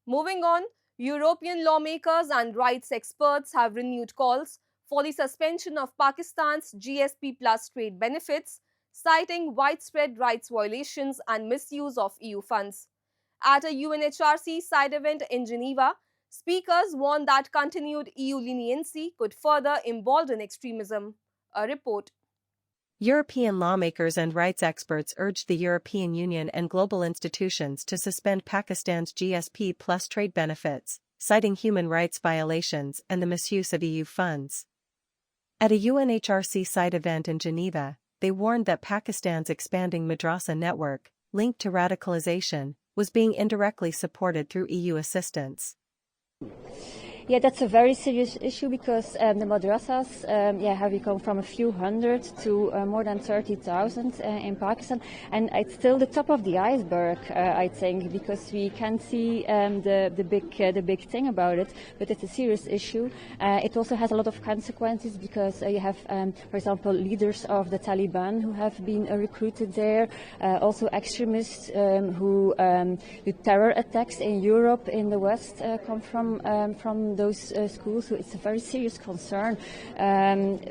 Moving on, European lawmakers and rights experts have renewed calls for the suspension of Pakistan's GSP plus trade benefits, citing widespread rights violations and misuse of EU funds. At a UNHRC side event in Geneva, speakers warned that continued EU leniency could further embolden extremism. A report. European lawmakers and rights experts urged the European Union and global institutions to suspend Pakistan's GSP plus trade benefits, citing human rights violations and the misuse of EU funds. At a UNHRC side event in Geneva, they warned that Pakistan's expanding madrasa network, linked to radicalization, was being indirectly supported through EU assistance. Yeah, that's a very serious issue because the madrasas have become from a few hundred to more than 30,000 in Pakistan, and it's still the top of the iceberg, I think, because we can see the big thing about it, but it's a serious issue. It also has a lot of consequences because you have, for example, leaders of the Taliban who have been recruited there, also extremists who do terror attacks in Europe, in the West, come from those schools, so it's a very serious concern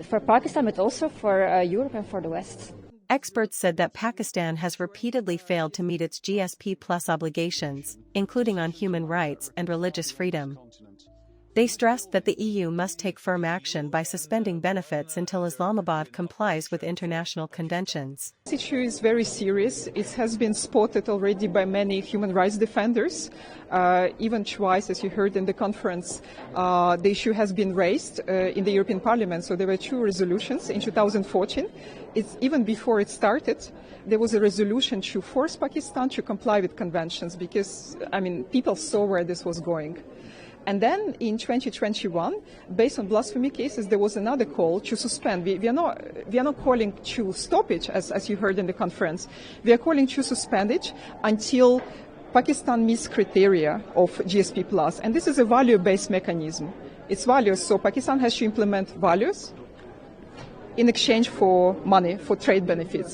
for Pakistan, but also for Europe and for the West. Experts said that Pakistan has repeatedly failed to meet its GSP plus obligations, including on human rights and religious freedom. They stressed that the EU must take firm action by suspending benefits until Islamabad complies with international conventions. This issue is very serious. It has been spotted already by many human rights defenders. Even twice, as you heard in the conference, the issue has been raised in the European Parliament. So there were two resolutions in 2014. Even before it started, there was a resolution to force Pakistan to comply with conventions because, people saw where this was going. And then in 2021, based on blasphemy cases, there was another call to suspend. We are not calling to stop it, as you heard in the conference. We are calling to suspend it until Pakistan meets criteria of GSP+. And this is a value-based mechanism. It's values, so Pakistan has to implement values in exchange for money, for trade benefits.